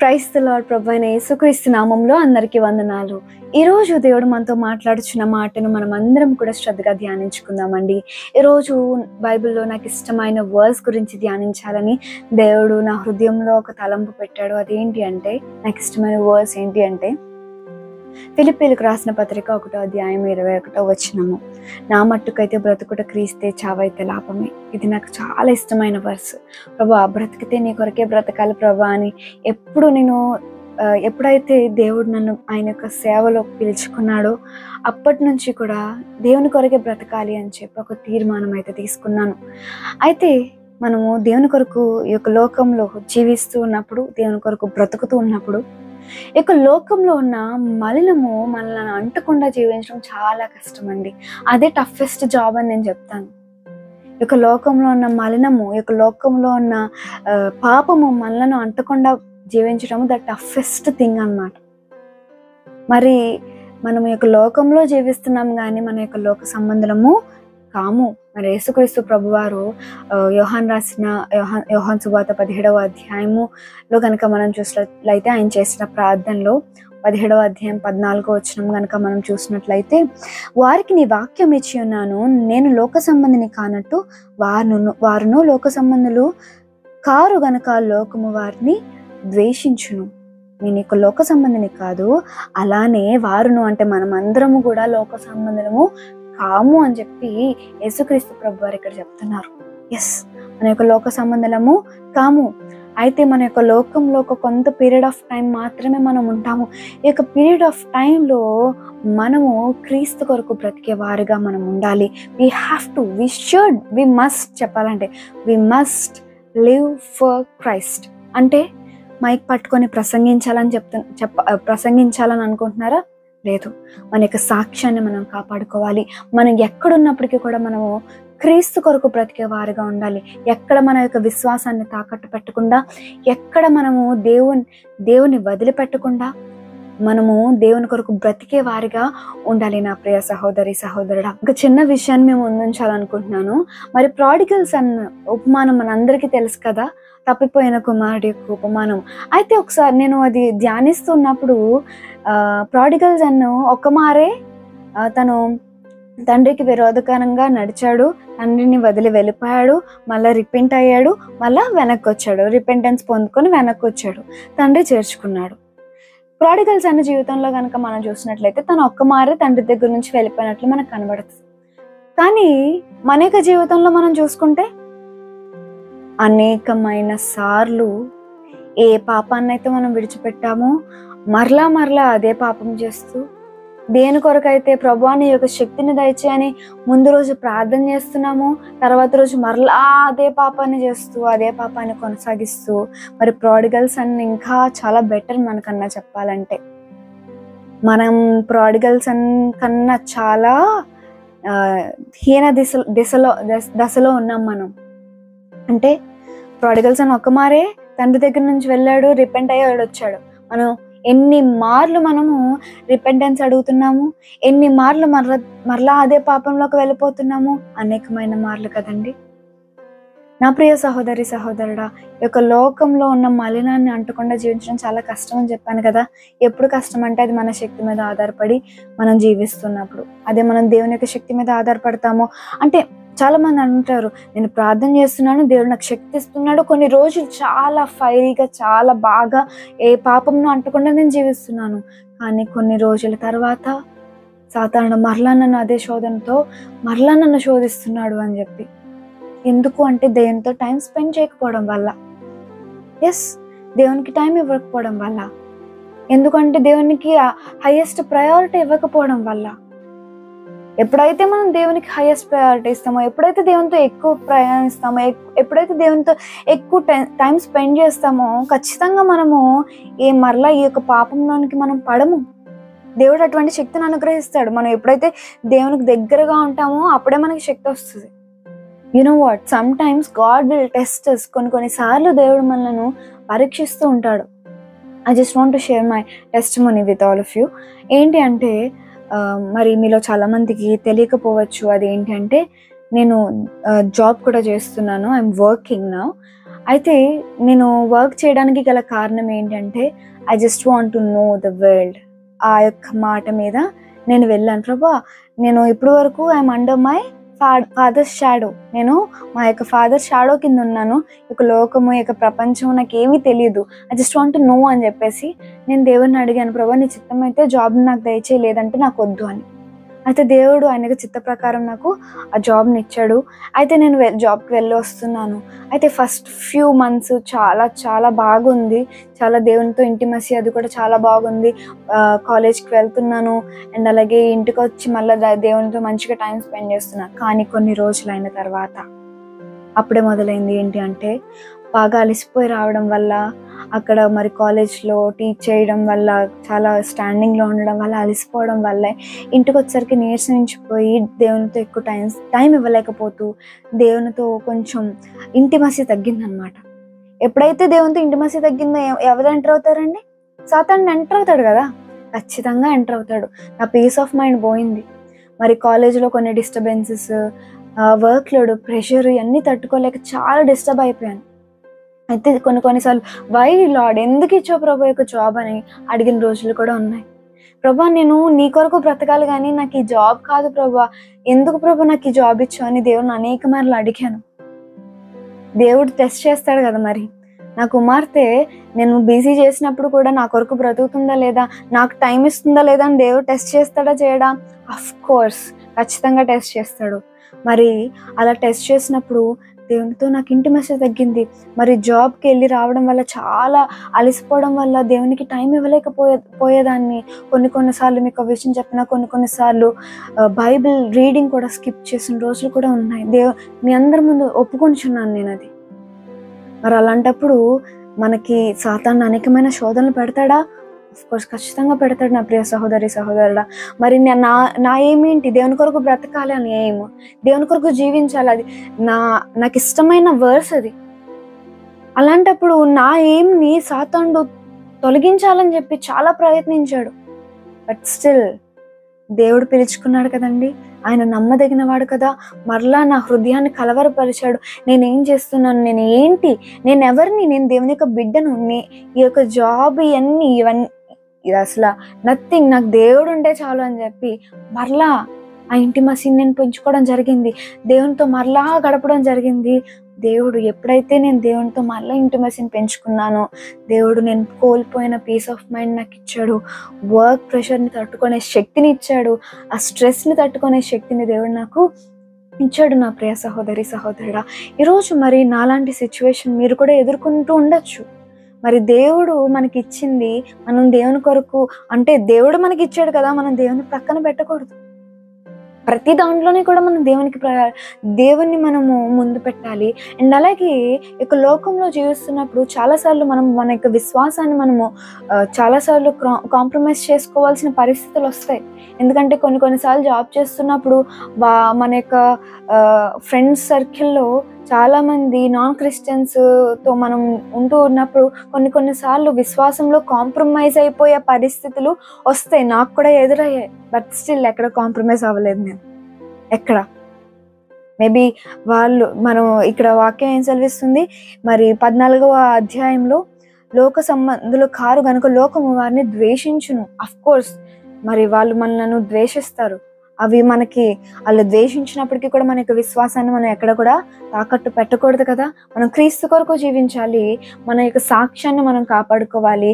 Praise the lord. ప్రభు అయిన యేసుక్రీస్తు నామంలో అందరికీ వందనాలు. ఈరోజు దేవుడు మనతో మాట్లాడుచున్న మాటను మనం అందరం కూడా శ్రద్ధగా ధ్యానించుకుందామండి. ఈరోజు బైబిల్లో నాకు ఇష్టమైన వర్స్ గురించి ధ్యానించాలని దేవుడు నా హృదయంలో ఒక తలంపు పెట్టాడు. అదేంటి అంటే, నాకు ఇష్టమైన వర్స్ ఏంటి అంటే, ఫిలిప్పీలకు రాసిన పత్రిక 1వ అధ్యాయం 21వ వచనము. నా మట్టుకైతే బ్రతుకుట క్రీస్తే, చావైతే లాభమే. ఇది నాకు చాలా ఇష్టమైన వర్స్. ప్రభా, బ్రతికితే నీ కొరకే బ్రతకాలి ప్రభా అని ఎప్పుడైతే దేవుడు నన్ను ఆయన యొక్క సేవలో పిలుచుకున్నాడో అప్పటి నుంచి కూడా దేవుని కొరకే బ్రతకాలి అని చెప్పి ఒక తీర్మానం అయితే తీసుకున్నాను. అయితే మనము దేవుని కొరకు ఈ యొక్క లోకంలో జీవిస్తూ ఉన్నప్పుడు, దేవుని కొరకు బ్రతుకుతూ ఉన్నప్పుడు, ఈ యొక్క లోకంలో ఉన్న మలినము మనల్ని అంటకుండా జీవించడం చాలా కష్టం అండి. అదే టఫెస్ట్ జాబ్ అని నేను చెప్తాను. ఈ యొక్క లోకంలో ఉన్న మలినము, ఈ యొక్క లోకంలో ఉన్న పాపము మనలను అంటకుండా జీవించడం ద టఫెస్ట్ థింగ్ అన్నమాట. మరి మనం ఈ యొక్క లోకంలో జీవిస్తున్నాం కానీ మన యొక్క లోక సంబంధము కాము. మరి యేసుక్రీస్తు ప్రభువారు యోహాను సువార్త 17వ అధ్యాయములో కనుక మనం చూసినట్లయితే, ఆయన చేసిన ప్రార్థనలో 17వ అధ్యాయం 14వ వచనం కనుక మనం చూసినట్లయితే, వారికి నీ వాక్యం ఇచ్చి ఉన్నాను, నేను లోక సంబంధిని కానట్టు వారును లోక సంబంధులు కారు గనక లోకము వారిని ద్వేషించును. నేను ఇక లోక సంబంధిని కాదు, అలానే వారును అంటే మనం అందరము కూడా లోక సంబంధము కాము అని చెప్పి యేసుక్రీస్తు ప్రభు వారు ఇక్కడ చెప్తున్నారు. ఎస్, మన యొక్క లోక సంబంధము కాము. అయితే మన యొక్క లోకంలో ఒక కొంత పీరియడ్ ఆఫ్ టైం మాత్రమే మనం ఉంటాము. ఈ యొక్క పీరియడ్ ఆఫ్ టైంలో మనము క్రీస్తు కొరకు బ్రతికే వారిగా మనం ఉండాలి. వి మస్ట్ చెప్పాలంటే we must live for Christ. అంటే మైక్ పట్టుకొని ప్రసంగించాలని అనుకుంటున్నారా? లేదు. మన యొక్క సాక్ష్యాన్ని మనం కాపాడుకోవాలి. మనం ఎక్కడున్నప్పటికీ కూడా మనము క్రీస్తు కొరకు బ్రతికే వారిగా ఉండాలి. ఎక్కడ మన యొక్క విశ్వాసాన్ని తాకట్టు పెట్టకుండా, ఎక్కడ మనము దేవుని వదిలిపెట్టకుండా మనము దేవుని కొరకు బ్రతికే వారిగా ఉండాలి. నా ప్రియ సహోదరి సహోదరుడా, ఒక చిన్న విషయాన్ని మేము ముందుంచాలనుకుంటున్నాను. మరి ప్రాడిగల్ సన్ ఉపమానం మనందరికీ తెలుసు కదా, తప్పిపోయిన కుమారుడి యొక్క ఉపమానం. అయితే ఒకసారి నేను అది ధ్యానిస్తున్నప్పుడు ప్రాడిగల్ సన్ ఒక మారే తను తండ్రికి విరోధకరంగా నడిచాడు, తండ్రిని వదిలి వెళ్ళిపోయాడు, మళ్ళీ రిపెంట్ అయ్యాడు, మళ్ళీ వెనక్కి వచ్చాడు, రిపెంటెన్స్ పొందుకొని వెనక్కి వచ్చాడు, తండ్రి చేర్చుకున్నాడు. ప్రాడిగల్ సన్ జీవితంలో కనుక మనం చూసినట్లయితే తను ఒక్క మారే తండ్రి దగ్గర నుంచి వెళ్ళిపోయినట్లు మనకు కనబడుతుంది. కానీ మన యొక్క జీవితంలో మనం చూసుకుంటే అనేకమైన సార్లు ఏ పాపాన్నైతే మనం విడిచిపెట్టామో మరలా అదే పాపం చేస్తూ, దేని కొరకైతే ప్రభువా నీ యొక్క శక్తిని దయచేయని ముందు రోజు ప్రార్థన చేస్తున్నాము, తర్వాత రోజు మరలా అదే పాపాన్ని చేస్తూ, అదే పాపాన్ని కొనసాగిస్తూ, మరి ప్రాడిగల్ సన్ ఇంకా చాలా బెటర్ మనకన్నా చెప్పాలంటే. మనం ప్రాడిగల్ సన్ కన్నా చాలా హీన దశలో ఉన్నాం మనం. అంటే ప్రాడిగల్ సన్ ఒక్క మారే తండ్రి దగ్గర నుంచి వెళ్ళాడు, రిపెంట్ అయ్యాడు, వచ్చాడు. మనం ఎన్ని మార్లు మనము రిపెంటెన్స్ అడుగుతున్నాము, ఎన్ని మార్లు మరలా అదే పాపంలోకి వెళ్ళిపోతున్నాము, అనేకమైన మార్లు కదండి. నా ప్రియ సహోదరి సహోదరుడా, ఈ యొక్క లోకంలో ఉన్న మలినాన్ని అంటకుండా జీవించడం చాలా కష్టం అని చెప్పాను కదా. ఎప్పుడు కష్టం అంటే అది మన శక్తి మీద ఆధారపడి మనం జీవిస్తున్నప్పుడు. అదే మనం దేవుని యొక్క శక్తి మీద ఆధారపడతాము అంటే, చాలా మంది అంటారు, నేను ప్రార్థన చేస్తున్నాను, దేవుడు నాకు శక్తి ఇస్తున్నాడు, కొన్ని రోజులు చాలా ఫైరీగా చాలా బాగా ఏ పాపంను అంటకుండా నేను జీవిస్తున్నాను. కానీ కొన్ని రోజుల తర్వాత సాతానుడు మరలా నన్ను అదే శోధనతో మరలా నన్ను శోధిస్తున్నాడు అని చెప్పి. ఎందుకు అంటే దేవునితో టైం స్పెండ్ చేయకపోవడం వల్ల. ఎస్, దేవునికి టైం ఇవ్వకపోవడం వల్ల. ఎందుకంటే దేవునికి హైయెస్ట్ ప్రయారిటీ ఇవ్వకపోవడం వల్ల. ఎప్పుడైతే మనం దేవునికి హైయెస్ట్ ప్రయారిటీ ఇస్తామో, ఎప్పుడైతే దేవునితో ఎక్కువ ప్రయాణిస్తామో, ఎప్పుడైతే దేవునితో ఎక్కువ టైం స్పెండ్ చేస్తామో, ఖచ్చితంగా మనము మరలా ఈ యొక్క పాపంలోనికి మనం పడము. దేవుడు అటువంటి శక్తిని అనుగ్రహిస్తాడు. మనం ఎప్పుడైతే దేవునికి దగ్గరగా ఉంటామో అప్పుడే మనకి శక్తి వస్తుంది. You know what, some times God will test us. కొన్నిసార్లు దేవుడు మనల్ని పరీక్షిస్తూ ఉంటాడు. I just want to share my testimony with all of you. ఏంటి అంటే, మరి మీలో చాలా మందికి తెలియకపోవచ్చు, అదేంటి అంటే నేను జాబ్ కూడా చేస్తున్నాను, ఐఎమ్ వర్కింగ్ నౌ. అయితే నేను వర్క్ చేయడానికి గల కారణం ఏంటంటే I just want to know the world. ఆ యొక్క మాట మీద నేను వెళ్ళాను. ప్రభా, నేను ఇప్పుడు వరకు I'm under my father shadow. నేను మా యొక్క ఫాదర్ షాడో కింద ఉన్నాను. ఈ యొక్క లోకము, ఈ యొక్క ప్రపంచం నాకేమీ తెలియదు. I just want to know అని చెప్పేసి నేను దేవుడిని అడిగాను, ప్రభా నీ చిత్తం అయితే జాబ్ని నాకు దయచేయి, లేదంటే నాకు వద్దు అని. అయితే దేవుడు ఆయనకు చిత్త ప్రకారం నాకు ఆ జాబ్ని ఇచ్చాడు. అయితే నేను జాబ్కి వెళ్ళి వస్తున్నాను. అయితే ఫస్ట్ ఫ్యూ మంత్స్ చాలా చాలా బాగుంది. చాలా దేవునితో ఇంటిమసీ అది కూడా చాలా బాగుంది. కాలేజ్కి వెళ్తున్నాను అండ్ అలాగే ఇంటికి వచ్చి మళ్ళీ దేవునితో మంచిగా టైం స్పెండ్ చేస్తున్నాను. కానీ కొన్ని రోజులు అయిన తర్వాత అప్పుడే మొదలైంది ఏంటి అంటే, బాగా అలసిపోయి రావడం వల్ల, అక్కడ మరి కాలేజ్లో టీచ్ చేయడం వల్ల, చాలా స్టాండింగ్లో ఉండడం వల్ల అలసిపోవడం వల్ల ఇంటికి వచ్చేసరికి నీరసించిపోయి దేవునితో ఎక్కువ టైం ఇవ్వలేకపోతూ దేవునితో కొంచెం ఇంటిమసీ తగ్గిందనమాట. ఎప్పుడైతే దేవునితో ఇంటిమసీ తగ్గిందో ఎవరు ఎంటర్ అవుతారండి? సాతాను ఎంటర్ అవుతాడు కదా, ఖచ్చితంగా ఎంటర్ అవుతాడు. నా పీస్ ఆఫ్ మైండ్ పోయింది. మరి కాలేజ్లో కొన్ని డిస్టర్బెన్సెస్, వర్క్ లోడ్, ప్రెషర్ ఇవన్నీ తట్టుకోలేక చాలా డిస్టర్బ్ అయిపోయాను. అయితే కొన్నిసార్లు వై లార్డ్, ఎందుకు ఇచ్చావు ప్రభా యొక్క జాబ్ అని అడిగిన రోజులు కూడా ఉన్నాయి. ప్రభా నేను నీ కొరకు బ్రతకాలి కానీ నాకు ఈ జాబ్ కాదు ప్రభా, ఎందుకు ప్రభా నాకు ఈ జాబ్ ఇచ్చావు అని దేవుడిని అనేక మార్లు అడిగాను. దేవుడు టెస్ట్ చేస్తాడు కదా. మరి నా కుమార్తె నేను బిజీ చేసినప్పుడు కూడా నా కొరకు బ్రతుకుతుందా లేదా, నాకు టైం ఇస్తుందా లేదా అని దేవుడు టెస్ట్ చేస్తాడా చేయడా? అఫ్ కోర్స్ ఖచ్చితంగా టెస్ట్ చేస్తాడు. మరి అలా టెస్ట్ చేసినప్పుడు దేవునితో నాకు ఇంటిమసీ తగ్గింది. మరి జాబ్కి వెళ్ళి రావడం వల్ల చాలా అలసిపోవడం వల్ల దేవునికి టైం పోయేదాన్ని. కొన్నిసార్లు మీకు ఒక విషయం చెప్పిన, కొన్నిసార్లు బైబిల్ రీడింగ్ కూడా స్కిప్ చేసిన రోజులు కూడా ఉన్నాయి. మీ అందరి ముందు ఒప్పుకొనిచున్నాను నేను అది. మరి అలాంటప్పుడు మనకి సాతాను అనేకమైన శోధనలు పెడతాడా? కోర్స్ ఖచ్చితంగా పెడతాడు నా ప్రియ సహోదరి సహోదరుడా. మరి నా ఏమేంటి? దేవుని కొరకు బ్రతకాలి అని ఏమో, దేవుని కొరకు జీవించాలి, అది నాకు ఇష్టమైన వర్స్ అది. అలాంటప్పుడు నా ఏమ్ని సాతానుడు తొలగించాలని చెప్పి చాలా ప్రయత్నించాడు. బట్ స్టిల్ దేవుడు పిలుచుకున్నాడు కదండి, ఆయన నమ్మదగిన వాడు కదా. మరలా నా హృదయాన్ని కలవరపరిచాడు. నేనేం చేస్తున్నాను, నేను ఏంటి, నేను ఎవరిని, నేను దేవుని యొక్క బిడ్డను, ఈ యొక్క జాబ్ ఇవన్నీ ఇది అసలు నథింగ్, నాకు దేవుడు ఉంటే చాలు అని చెప్పి మరలా ఆ ఇంటిమసీని నేను పెంచుకోవడం జరిగింది. దేవునితో మరలా గడపడం జరిగింది. దేవుడు ఎప్పుడైతే నేను దేవునితో మళ్ళీ ఇంటిమసీని పెంచుకున్నానో, దేవుడు నేను కోల్పోయిన పీస్ ఆఫ్ మైండ్ నాకు ఇచ్చాడు. వర్క్ ప్రెషర్ని తట్టుకునే శక్తిని ఇచ్చాడు. ఆ స్ట్రెస్ని తట్టుకునే శక్తిని దేవుడు నాకు ఇచ్చాడు. నా ప్రియ సహోదరి సహోదరుడా, ఈరోజు మరి నాలాంటి సిచ్యువేషన్ మీరు కూడా ఎదుర్కొంటూ ఉండొచ్చు. మరి దేవుడు మనకి ఇచ్చింది మనం దేవుని కొరకు, అంటే దేవుడు మనకి ఇచ్చాడు కదా, మనం దేవుని ప్రక్కన పెట్టకూడదు. ప్రతి దాంట్లోనే కూడా మనం దేవుణ్ణి మనము ముందు పెట్టాలి. అండ్ అలాగే ఇక లోకంలో జీవిస్తున్నప్పుడు చాలాసార్లు మనం మన యొక్క విశ్వాసాన్ని మనము చాలాసార్లు కాంప్రమైజ్ చేసుకోవాల్సిన పరిస్థితులు వస్తాయి. ఎందుకంటే కొన్నిసార్లు జాబ్ చేస్తున్నప్పుడు మన యొక్క ఫ్రెండ్స్ సర్కిల్లో చాలామంది నాన్ క్రిస్టియన్స్తో మనం ఉంటూ ఉన్నప్పుడు కొన్నిసార్లు విశ్వాసంలో కాంప్రమైజ్ అయిపోయే పరిస్థితులు వస్తాయి. నాకు కూడా ఎదురయ్యాయి. బట్ స్టిల్ ఎక్కడ కాంప్రమైజ్ అవ్వలేదు నేను, ఎక్కడ. మేబీ మనం ఇక్కడ వాక్యం ఏం సెలవిస్తుంది, మరి 14వ అధ్యాయంలో లోక సంబంధులు కారు గనుక లోకము వారిని ద్వేషించును. అఫ్ కోర్స్ మరి వాళ్ళు మనల్ని ద్వేషిస్తారు. అవి వాళ్ళు ద్వేషించినప్పటికీ కూడా మన యొక్క విశ్వాసాన్ని మనం ఎక్కడ కూడా తాకట్టు పెట్టకూడదు కదా. మనం క్రీస్తు కొరకు జీవించాలి, మన యొక్క సాక్ష్యాన్ని మనం కాపాడుకోవాలి.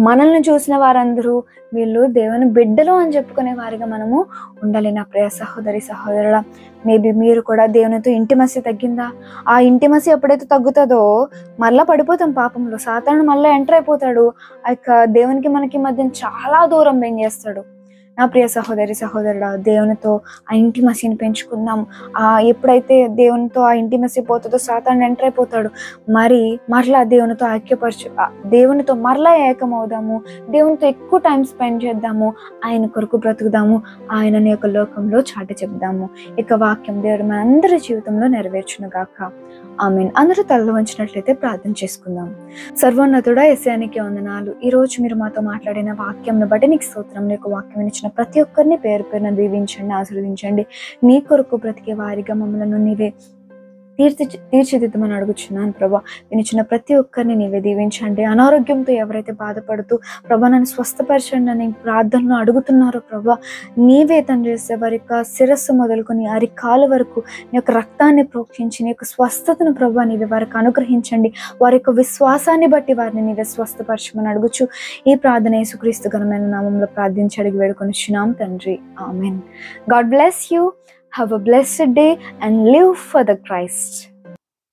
మనల్ని చూసిన వారందరూ వీళ్ళు దేవుని బిడ్డలు అని చెప్పుకునే వారిగా మనము ఉండాలి. నా ప్రియ సహోదరి సహోదరుడా, మేబీ మీరు కూడా దేవునితో ఇంటిమసీ తగ్గిందా? ఆ ఇంటిమసీ ఎప్పుడైతే తగ్గుతుందో మళ్ళీ పడిపోతాం పాపంలో. సాతాను మళ్ళీ ఎంటర్ అయిపోతాడు. ఆ యొక్క దేవునికి మనకి మధ్య చాలా దూరం చేస్తాడు. నా ప్రియ సహోదరి సహోదరుడా, దేవునితో ఆ ఇంటిమసీని పెంచుకుందాం. ఎప్పుడైతే దేవునితో ఆ ఇంటిమసీ పోతుందో సాతాను ఎంటర్ అయిపోతాడు. మరలా దేవునితో మరలా ఏకమవుదాము, దేవునితో ఎక్కువ టైం స్పెండ్ చేద్దాము, ఆయన కొరకు బ్రతుకుదాము, ఆయనని యొక్క లోకంలో చాటి చెప్దాము. ఇక వాక్యం దేవుడు మన అందరి జీవితంలో నెరవేర్చును గాక. ఆమేన్. అందరూ తలలు వంచినట్లయితే ప్రార్థన చేసుకుందాం. సర్వోన్నతుడా యేసయ్యానికి వందనాలు. ఈరోజు మీరు మాతో మాట్లాడిన వాక్యంను బట్టి నీకు స్తోత్రం. నీకు వాక్యం ఇచ్చిన ప్రతి ఒక్కరిని పేరు పేరున దీవించండి, ఆశీర్వదించండి. నీ కొరకు బ్రతికే వారిగా మమ్మల్ని నీవే తీర్చిదిద్దమని అడుగుచున్నాను ప్రభా. వినిచిన ప్రతి ఒక్కరిని నీవే దీవించండి. అనారోగ్యంతో ఎవరైతే బాధపడుతూ ప్రభా నన్ను స్వస్థపరచండి అని ప్రార్థనలో అడుగుతున్నారో ప్రభా, నీవే తండ్రి చేస్తే వారి యొక్క శిరస్సు మొదలుకొని అరికాల వరకు నీ యొక్క రక్తాన్ని ప్రోక్షించి నీ యొక్క స్వస్థతను ప్రభా నీవే వారికి అనుగ్రహించండి. వారి యొక్క విశ్వాసాన్ని బట్టి వారిని నీవే స్వస్థపరచమని అడుగుచు ఈ ప్రార్థన యేసుక్రీస్తు ఘనమైన నామంలో ప్రార్థించి అడిగి వేడుకొనిచున్నాం తండ్రి. Amen. God bless you. Have a blessed day and live for the Christ.